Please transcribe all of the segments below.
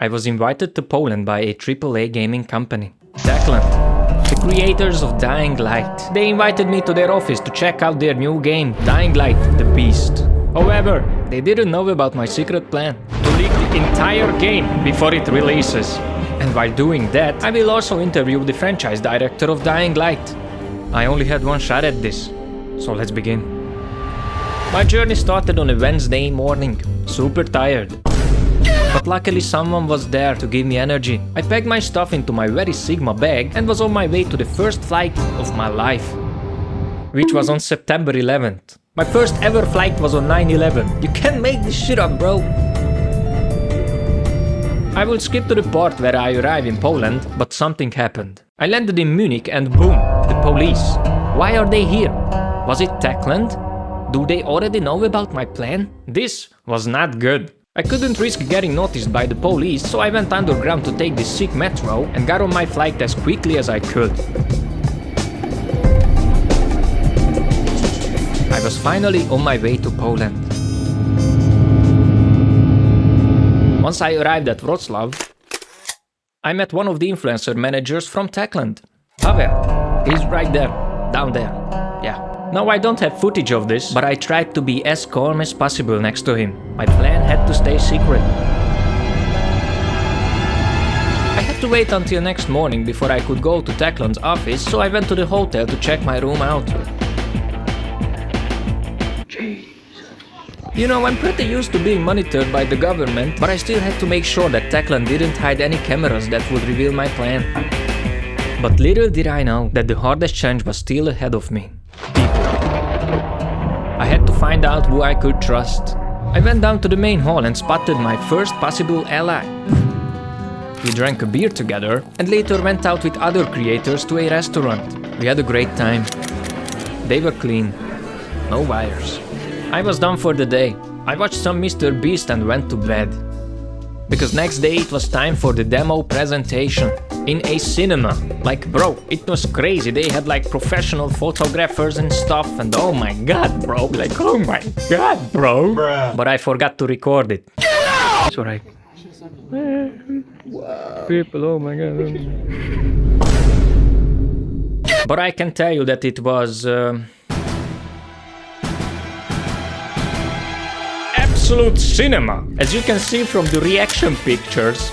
I was invited to Poland by a AAA gaming company, Techland, the creators of Dying Light. They invited me to their office to check out their new game, Dying Light, the Beast. However, they didn't know about my secret plan, to leak the entire game before it releases. And while doing that, I will also interview the franchise director of Dying Light. I only had one shot at this, so let's begin. My journey started on a Wednesday morning, super tired. But luckily someone was there to give me energy. I packed my stuff into my very Sigma bag and was on my way to the first flight of my life, which was on September 11th. My first ever flight was on 9/11. You can't make this shit up, bro. I will skip to the part where I arrive in Poland, but something happened. I landed in Munich and boom, the police. Why are they here? Was it Techland? Do they already know about my plan? This was not good. I couldn't risk getting noticed by the police, so I went underground to take the sick metro and got on my flight as quickly as I could. I was finally on my way to Poland. Once I arrived at Wrocław, I met one of the influencer managers from Techland. Pavel. He's right there, down there. Yeah. Now I don't have footage of this, but I tried to be as calm as possible next to him. My plan had to stay secret. I had to wait until next morning before I could go to Techland's office, so I went to the hotel to check my room out. You know, I'm pretty used to being monitored by the government, but I still had to make sure that Techland didn't hide any cameras that would reveal my plan. But little did I know that the hardest challenge was still ahead of me. I had to find out who I could trust. I went down to the main hall and spotted my first possible ally. We drank a beer together and later went out with other creators to a restaurant. We had a great time. They were clean. No wires. I was done for the day. I watched some Mr. Beast and went to bed. Because next day it was time for the demo presentation. In a cinema. Like, bro, it was crazy. They had like professional photographers and stuff, and oh my god, bro. Like, oh my god, bro. Bruh. But I forgot to record it. It's alright. Wow. People, oh my god. But I can tell you that it was absolute cinema. As you can see from the reaction pictures,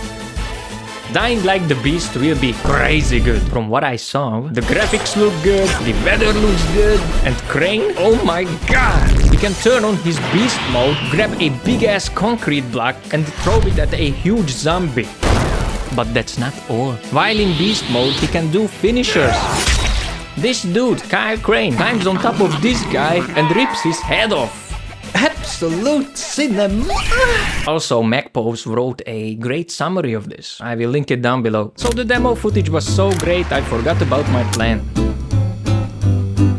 Dying Like the Beast will be crazy good. From what I saw, the graphics look good, the weather looks good, and Crane, oh my god! He can turn on his beast mode, grab a big ass concrete block and throw it at a huge zombie. But that's not all. While in beast mode, he can do finishers. This dude, Kyle Crane, climbs on top of this guy and rips his head off. Absolute cinema! Also, MacPose wrote a great summary of this. I will link it down below. So the demo footage was so great, I forgot about my plan.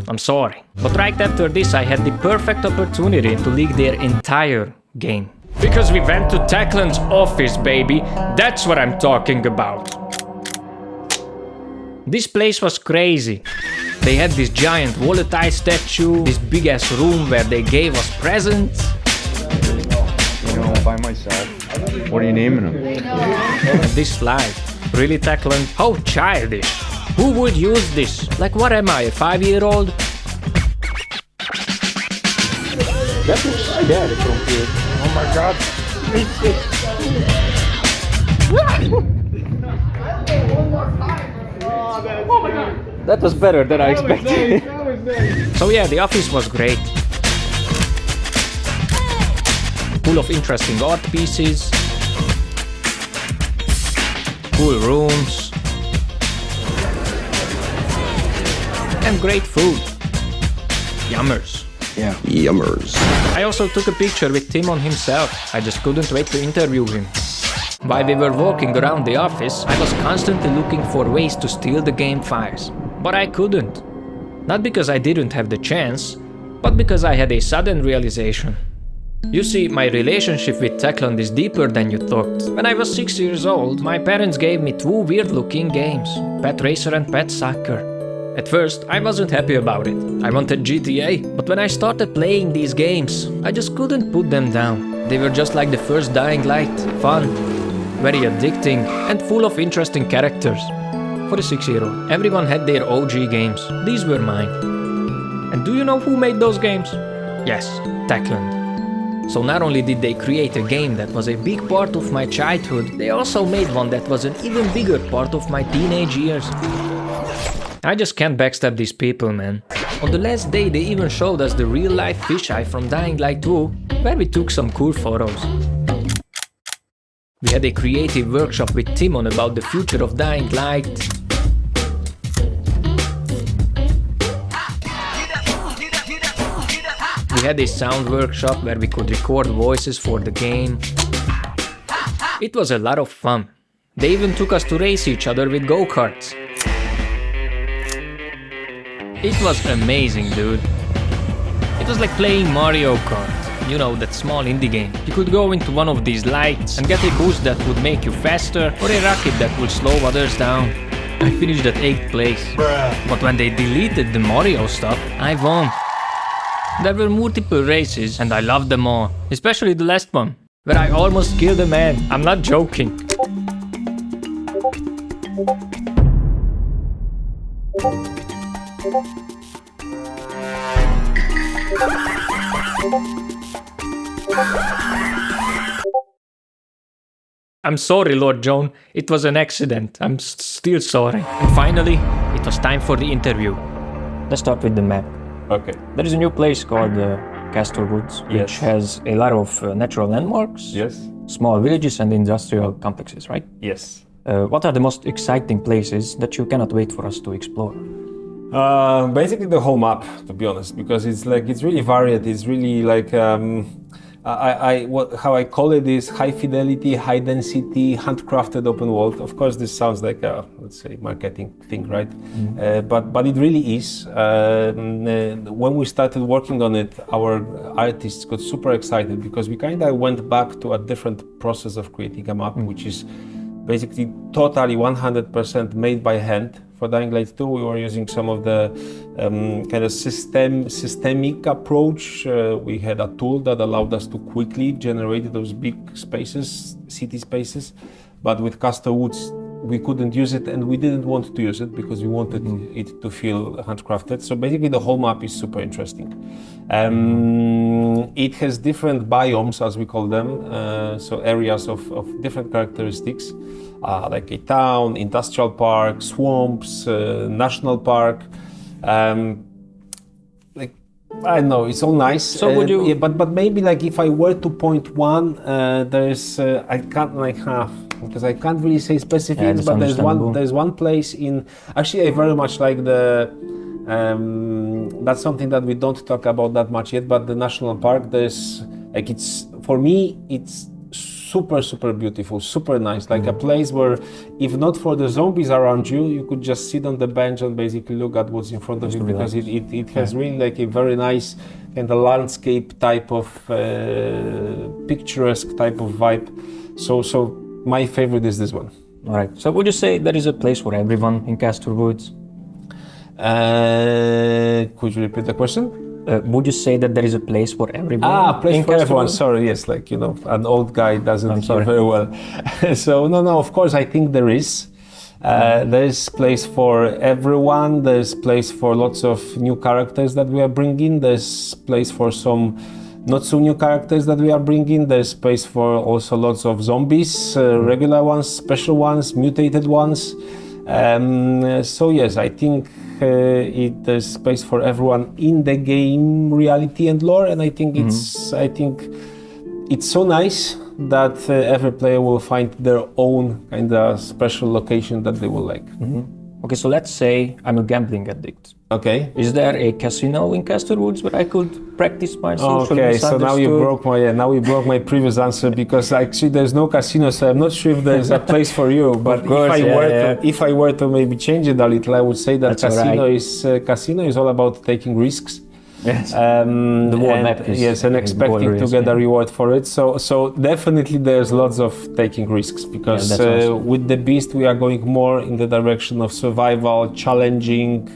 I'm sorry. But right after this, I had the perfect opportunity to leak their entire game. Because we went to Techland's office, baby. That's what I'm talking about. This place was crazy. They had this giant volatile statue, this big ass room where they gave us presents. You know, by myself. What are you naming them? This slide. Really, Techland? How childish. Who would use this? Like, what am I, a 5-year-old? That looks scary from here. Oh my god. Oh my god. That was better than I expected. So yeah, the office was great. Full of interesting art pieces. Cool rooms. And great food. Yummers. Yeah, yummers. I also took a picture with Timon himself. I just couldn't wait to interview him. While we were walking around the office, I was constantly looking for ways to steal the game files. But I couldn't. Not because I didn't have the chance, but because I had a sudden realization. You see, my relationship with Techland is deeper than you thought. When I was 6 years old, my parents gave me 2 weird-looking games, Pet Racer and Pet Soccer. At first, I wasn't happy about it. I wanted GTA, but when I started playing these games, I just couldn't put them down. They were just like the first Dying Light, fun, very addicting and full of interesting characters. For the 6-year-old, everyone had their OG games. These were mine. And do you know who made those games? Yes, Techland. So not only did they create a game that was a big part of my childhood, they also made one that was an even bigger part of my teenage years. I just can't backstab these people, man. On the last day they even showed us the real-life fisheye from Dying Light 2, where we took some cool photos. We had a creative workshop with Timon about the future of Dying Light. We had a sound workshop where we could record voices for the game. It was a lot of fun. They even took us to race each other with go-karts. It was amazing, dude. It was like playing Mario Kart. You know, that small indie game. You could go into one of these lights and get a boost that would make you faster, or a rocket that would slow others down. I finished at 8th place. But when they deleted the Mario stuff, I won. There were multiple races and I loved them all, especially the last one, where I almost killed a man. I'm not joking. I'm sorry, Lord Joan. It was an accident. I'm still sorry. And finally, it was time for the interview. Let's start with the map. Okay. There is a new place called s.t.a.l.k.e.r Woods, which has a lot of natural landmarks, Yes. small villages and industrial complexes, right? Yes. What are the most exciting places that you cannot wait for us to explore? Basically the whole map, to be honest, because it's really varied. It's really like how I call it is high fidelity, high density, handcrafted open world. Of course, this sounds like a, let's say, marketing thing, right? But it really is. When we started working on it, our artists got super excited because we kind of went back to a different process of creating a map, which is basically totally 100% made by hand. For Dying Light 2, we were using some of the kind of systemic approach. We had a tool that allowed us to quickly generate those big spaces, city spaces. But with s.t.a.l.k.e.r Woods, we couldn't use it, and we didn't want to use it because we wanted it to feel handcrafted. So basically, the whole map is super interesting. It has different biomes, as we call them, so areas of different characteristics. Like a town, industrial park, swamps, national park. Like I don't know, it's all nice. So would you? Yeah, but maybe like if I were to point one, there's I can't like half because I can't really say specifics. But there's one place in. Actually, I very much like the. That's something that we don't talk about that much yet. But the national park, there's like it's for me it's super beautiful, super nice, like a place where if not for the zombies around you, you could just sit on the bench and basically look at what's in front of you, because it has really like a very nice kind of landscape type of picturesque type of vibe. So my favorite is this one. All right. So would you say there is a place for everyone in s.t.a.l.k.e.r Woods? Could you repeat the question? Would you say that there is a place for everyone? Place for everyone. Sorry, yes, like, you know, an old guy doesn't hear very well. So, no, of course, I think there is. There's place for everyone. There's place for lots of new characters that we are bringing. There's place for some not so new characters that we are bringing. There's space for also lots of zombies, regular ones, special ones, mutated ones. So yes, I think there's space for everyone in the game reality and lore, and I think it's so nice that every player will find their own kind of special location that they will like. Okay, so let's say I'm a gambling addict. Okay. Is there a casino in s.t.a.l.k.e.r Woods where I could practice my social Okay, so now you broke my previous answer, because actually there's no casino, so I'm not sure if there's a place for you. But if I were to maybe change it a little, I would say that casino is all about taking risks. Yes. The world map is and expecting to get a reward for it. So definitely there's lots of taking risks, because with the Beast we are going more in the direction of survival, challenging,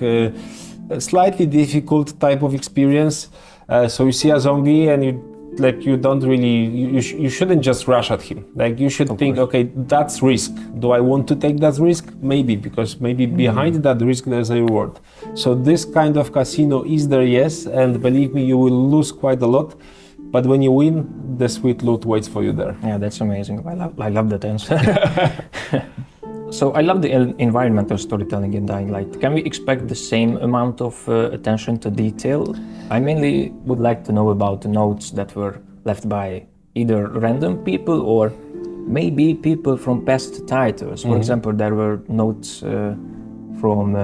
slightly difficult type of experience. So you see a zombie and you like you don't really, you shouldn't just rush at him. Like you should think, okay, that's risk. Do I want to take that risk? Maybe, because maybe behind that risk there's a reward. So this kind of casino is there, yes, and believe me, you will lose quite a lot. But when you win, the sweet loot waits for you there. Yeah, that's amazing. I love that answer. So I love the environmental storytelling in Dying Light. Can we expect the same amount of attention to detail? I mainly would like to know about the notes that were left by either random people or maybe people from past titles. For example, there were notes from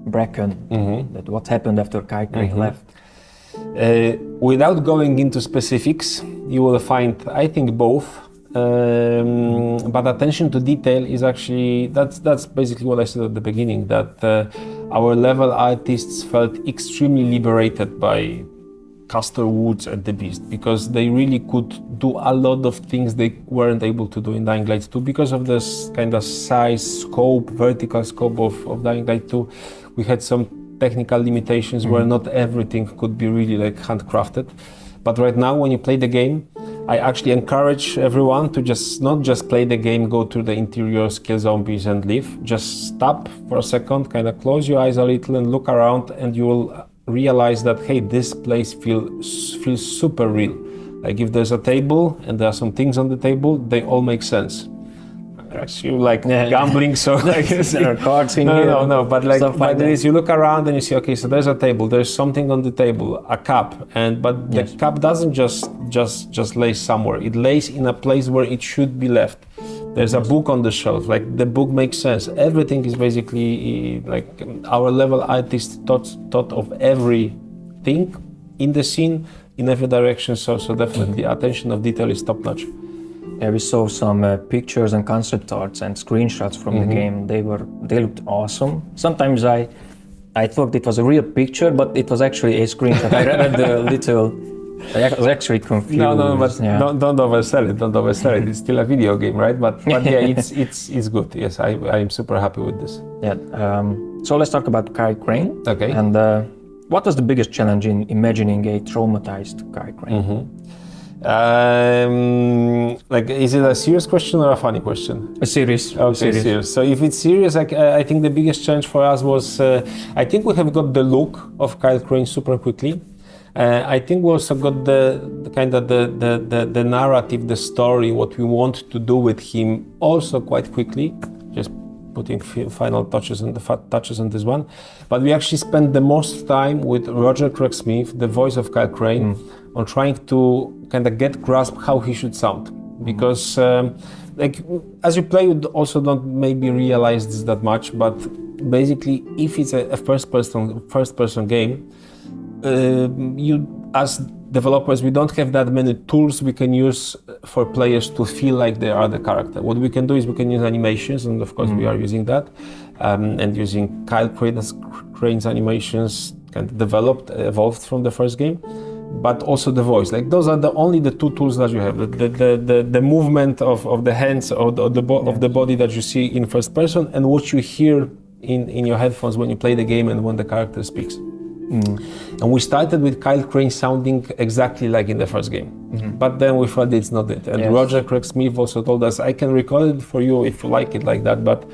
Bracken, that what happened after s.t.a.l.k.e.r left. Without going into specifics, you will find, I think, both. But attention to detail is actually, that's basically what I said at the beginning, that our level artists felt extremely liberated by Castor Woods and the Beast, because they really could do a lot of things they weren't able to do in Dying Light 2 because of this kind of size, scope, vertical scope of Dying Light 2. We had some technical limitations where not everything could be really like handcrafted. But right now, when you play the game, I actually encourage everyone to not just play the game, go to the interiors, kill zombies and leave. Just stop for a second, kind of close your eyes a little and look around, and you will realize that, hey, this place feels super real. Like if there's a table and there are some things on the table, they all make sense. You like gambling, so like there are cards in here. No, but like, but there is, you look around and you see, okay, so there's a table, there's something on the table, a cup, but the cup doesn't just lay somewhere. It lays in a place where it should be left. There's a book on the shelf, like the book makes sense. Everything is basically like our level artist thought of everything in the scene, in every direction. So definitely attention of detail is top notch. Yeah, we saw some pictures and concept arts and screenshots from the game. They looked awesome. Sometimes I thought it was a real picture, but it was actually a screenshot. I read the little. I was actually confused. No, but don't oversell it. Don't oversell it. It's still a video game, right? But yeah, it's good. Yes, I'm super happy with this. Yeah. So let's talk about s.t.a.l.k.e.r. Okay. And what was the biggest challenge in imagining a traumatized s.t.a.l.k.e.r? Like, is it a serious question or a funny question? A serious. Okay, serious. So if it's serious, I think the biggest challenge for us was, I think we have got the look of s.t.a.l.k.e.r super quickly. I think we also got the kind of the narrative, the story, what we want to do with him also quite quickly. Just putting final touches on this one. But we actually spent the most time with Roger Craig Smith, the voice of s.t.a.l.k.e.r, on trying to kind of grasp how he should sound. Because like as you play, you also don't maybe realize this that much, but basically if it's a first person game, you as developers, we don't have that many tools we can use for players to feel like they are the character. What we can do is we can use animations, and of course we are using that, and using s.t.a.l.k.e.r.'s animations kind of evolved from the first game, but also the voice. Like those are only the two tools that you have. The movement of the hands of the body that you see in first person, and what you hear in your headphones when you play the game and when the character speaks. And we started with s.t.a.l.k.e.r sounding exactly like in the first game. But then we thought it's not it. And Roger Craig Smith also told us, I can record it for you if you like it like that, but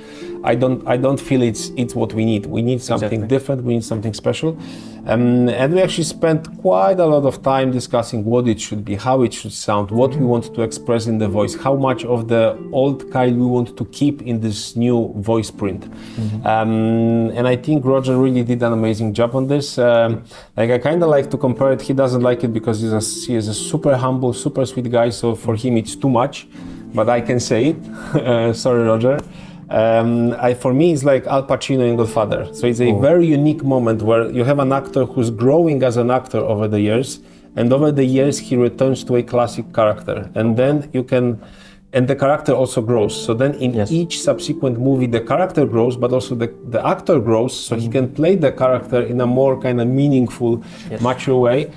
I don't feel it's what we need. We need something different, we need something special. And we actually spent quite a lot of time discussing what it should be, how it should sound, what we want to express in the voice, how much of the old Kyle we want to keep in this new voice print. And I think Roger really did an amazing job on this. Like I kind of like to compare it. He doesn't like it because he is a super humble, super sweet guy. So for him it's too much, but I can say it. Sorry, Roger. For me, it's like Al Pacino in Godfather. So it's a very unique moment where you have an actor who's growing as an actor over the years, and over the years he returns to a classic character, and then and the character also grows. So then in each subsequent movie, the character grows, but also the actor grows, so he can play the character in a more kind of meaningful, mature way.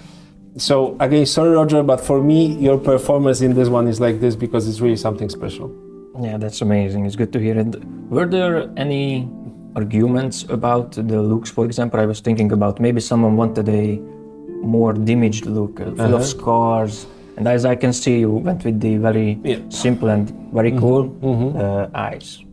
So again, sorry, Roger, but for me, your performance in this one is like this because it's really something special. Yeah, that's amazing. It's good to hear it. Were there any arguments about the looks? For example, I was thinking about maybe someone wanted a more damaged look, full of scars. And as I can see, you went with the very simple and very cool eyes.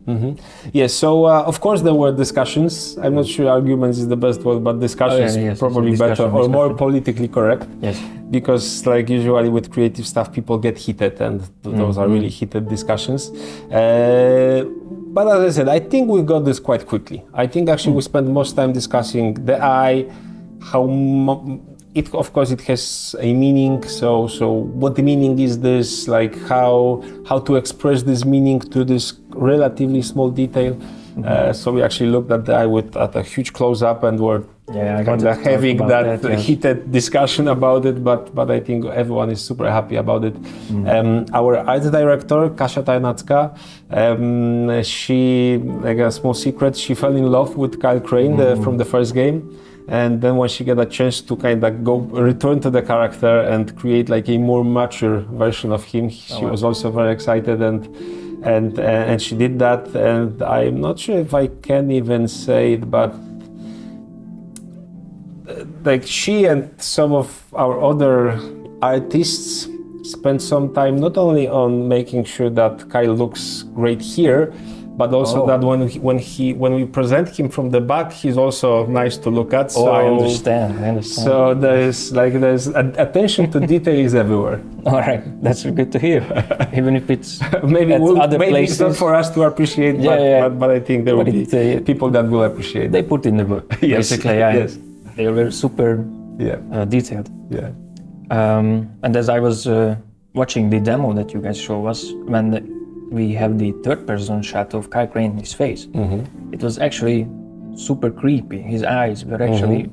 Yes, so of course there were discussions. I'm not sure arguments is the best word, but discussions probably better or more politically correct. Yes. Because like usually with creative stuff, people get heated, and those are really heated discussions. But as I said, I think we got this quite quickly. I think actually we spent most time discussing the eye, it, of course, it has a meaning. So what the meaning is this, like how to express this meaning to this relatively small detail. So we actually looked at the eye at a huge close-up and were having that heated discussion about it. But I think everyone is super happy about it. Our art director, Kasia Tajnacka, she, like a small secret, she fell in love with s.t.a.l.k.e.r from the first game. And then when she got a chance to kind of return to the character and create like a more mature version of him, she was also very excited, and she did that. And I'm not sure if I can even say it, but like she and some of our other artists spent some time not only on making sure that Kyle looks great here, but also that when we present him from the back, he's also nice to look at. So, I understand. So there's attention to detail is everywhere. All right, that's good to hear. Even if it's maybe other places. It's not for us to appreciate, but I think there will be people that will appreciate. They put in the work, basically. Yes. They were super detailed. Yeah. And as I was watching the demo that you guys show us, when we have the third-person shot of Kyle in his face. It was actually super creepy. His eyes were actually,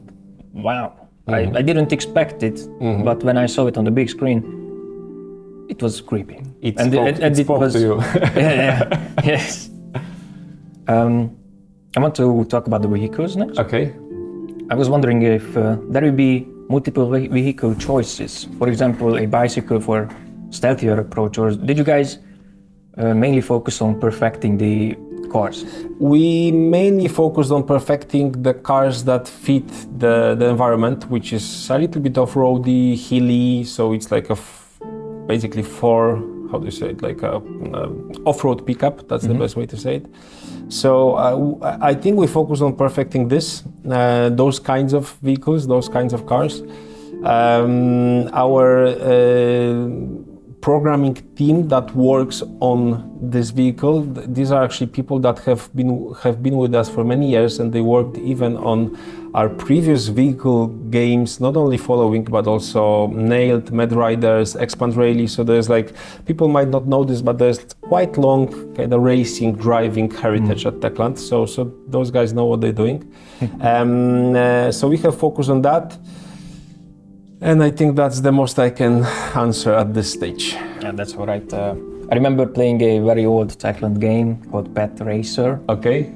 wow. I didn't expect it, but when I saw it on the big screen, it was creepy. It spoke to you. Yes. I want to talk about the vehicles next. Okay. I was wondering if there will be multiple vehicle choices. For example, a bicycle for stealthier approach, or did you guys mainly focus on perfecting the cars? We mainly focused on perfecting the cars that fit the environment, which is a little bit off-roady, hilly, so it's like basically like a off-road pickup, that's the best way to say it. So I think we focus on perfecting those kinds of vehicles, those kinds of cars. Our programming team that works on this vehicle, these are actually people that have been with us for many years, and they worked even on our previous vehicle games, not only following but also Nailed, Mad Riders, Expand Rally. So there's like, people might not know this, but there's quite long kind of racing, driving heritage at Techland. So those guys know what they're doing. So we have focused on that. And I think that's the most I can answer at this stage. Yeah, that's all right. I remember playing a very old Techland game called Pet Racer. Okay.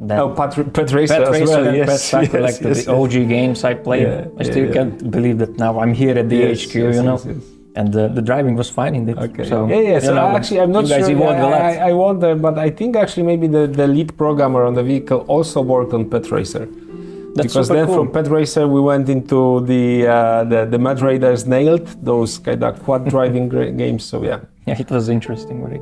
Pet Racer as well, yes. The OG games I played. I still can't believe that now I'm here at the HQ, you know. Yes. And the driving was fine in it. Okay. So, so actually, I'm not sure. I wonder, but I think actually maybe the lead programmer on the vehicle also worked on Pet Racer. That's because then cool. From Pet Racer we went into the Mad Raiders Nailed, those kind of quad driving games. So yeah, it was interesting, really.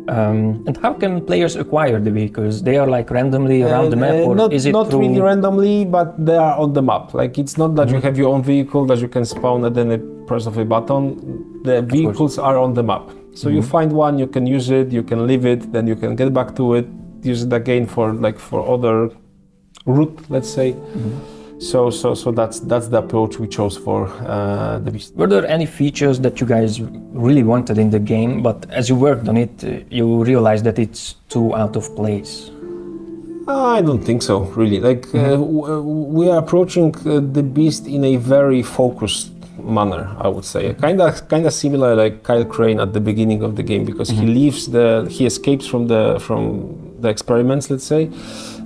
And how can players acquire the vehicles? They are like randomly around the map, or is it not through... really randomly, but they are on the map. Like it's not that you have your own vehicle that you can spawn at any press of a button. The vehicles are on the map. So you find one, you can use it, you can leave it, then you can get back to it, use it again for other route, let's say. So that's the approach we chose for the Beast. Were there any features that you guys really wanted in the game, but as you worked on it, you realized that it's too out of place? I don't think so, really. Like we are approaching the Beast in a very focused manner, I would say. Kind of similar like s.t.a.l.k.e.r at the beginning of the game, because he escapes from the experiments, let's say.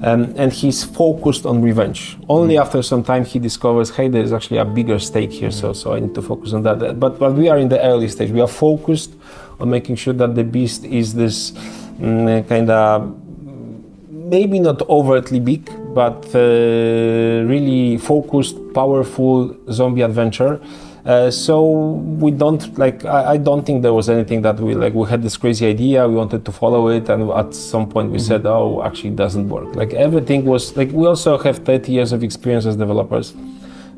And he's focused on revenge. Only after some time he discovers, hey, there's actually a bigger stake here, so I need to focus on that. But we are in the early stage. We are focused on making sure that the Beast is this kind of, maybe not overtly big, but really focused, powerful zombie adventure. So we don't like. I don't think there was anything that we like. We had this crazy idea. We wanted to follow it, and at some point we said, "Oh, actually, it doesn't work." Like everything was like. We also have 30 years of experience as developers.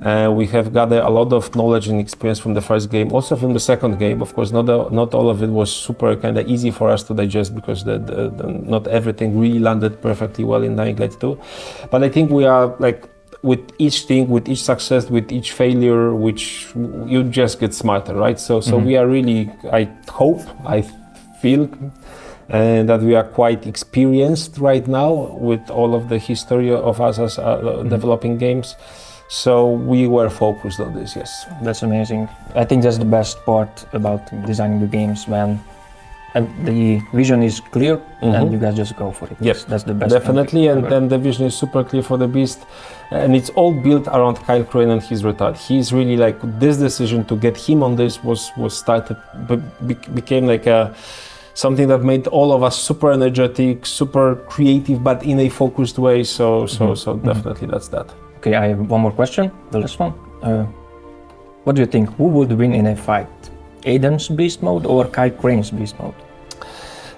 We have gathered a lot of knowledge and experience from the first game, also from the second game. Of course, not all of it was super kind of easy for us to digest because not everything really landed perfectly well in Dying Light 2. But I think we are like, with each thing, with each success, with each failure, which you just get smarter, right? So we are really, I hope, I feel that we are quite experienced right now with all of the history of us as developing games. So we were focused on this, yes. That's amazing. I think that's the best part about designing the games, when the vision is clear and you guys just go for it. Yes, that's the best. Definitely, and then the vision is super clear for the Beast, and it's all built around s.t.a.l.k.e.r and his retard. He's really like, this decision to get him on this was started, but became like something that made all of us super energetic, super creative, but in a focused way. So definitely that's that. Okay, I have one more question, the last one. What do you think? Who would win in a fight? Aiden's beast mode or s.t.a.l.k.e.r's beast mode?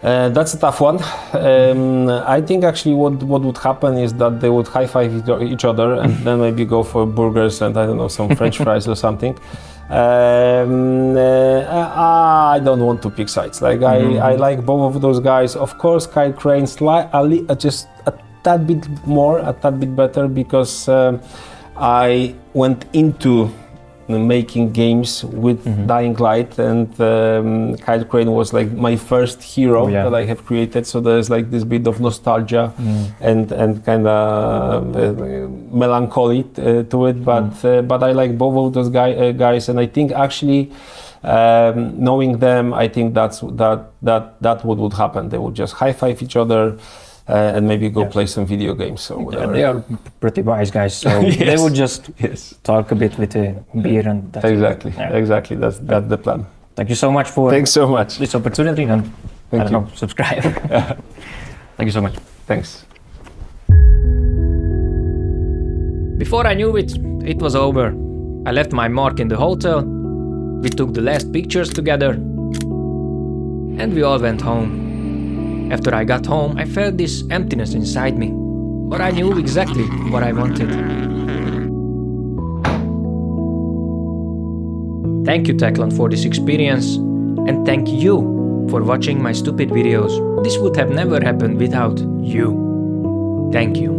That's a tough one. I think actually what would happen is that they would high-five each other and then maybe go for burgers and I don't know, some French fries or something. I don't want to pick sides. Like I like both of those guys. Of course, s.t.a.l.k.e.r just a tad bit more, a tad bit better, because I went into making games with Dying Light, and s.t.a.l.k.e.r was like my first hero that I have created. So there's like this bit of nostalgia and kind of melancholy to it. But I like both of those guys, and I think actually knowing them, I think that what would happen. They would just high-five each other. And maybe go play some video games or whatever. They are pretty wise guys, so they would just talk a bit with a beer and that's exactly. That's the plan. Thank you so much for this opportunity, and subscribe. Thank you so much. Thanks. Before I knew it, it was over. I left my mark in the hotel, we took the last pictures together, and we all went home. After I got home, I felt this emptiness inside me, but I knew exactly what I wanted. Thank you, Techland, for this experience, and thank you for watching my stupid videos. This would have never happened without you. Thank you.